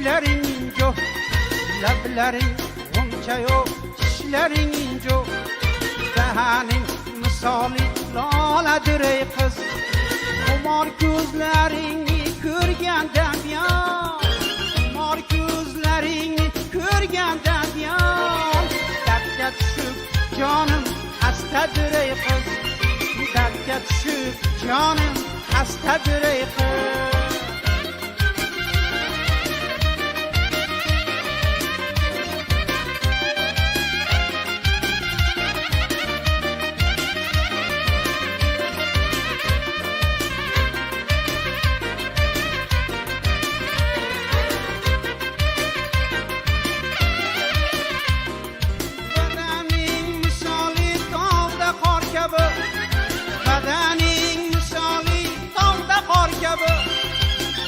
tishlaring injo, lablaring g'uncha yo'q, tishlaring injo, dahaning misoli loladir ey qiz, xumor ko'zlaringni ko'rganda biyon, xumor ko'zlaringni ko'rganda biyon, dardga tushib jonim xastadir ey qiz, dardga tushib jonim xastadir ey qiz.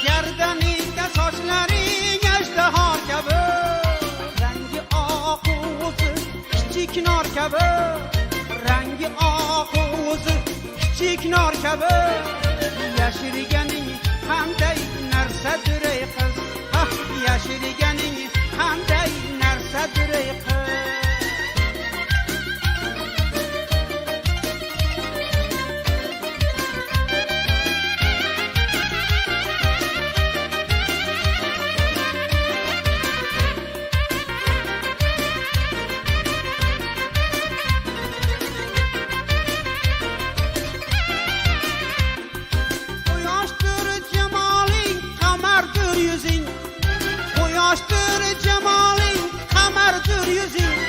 Gardaningda sochlaring ajdahor kabi, rangi oq o'zi kichik nor kabi, rangi oq o'zi kichik nor kabi, yashirganing qanday narsadir ey qiz, yashirganing qanday narsadir ey qiz. Yoshdir jamoling, qamardir yuzing,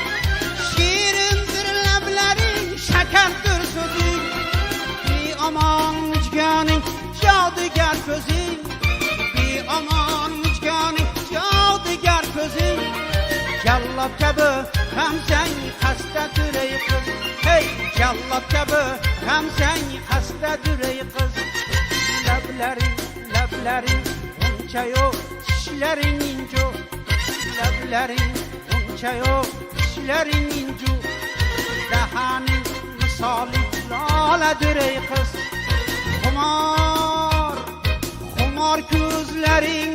shirindir lablaring, shakardir so'zing, beomon mujganing, jodigar ko'zing, beomon mujganing, jodigar ko'zing, jallob kabi g'amzang xastadir ey qiz, hey jallob kabi g'amzang xastadir ey qiz, lablaring uncha yo'q, tishlaring injo, lablaring uncha yo'q, tishlaring injo, dahaning misoli loladir ey qiz, xumor ko'zlaring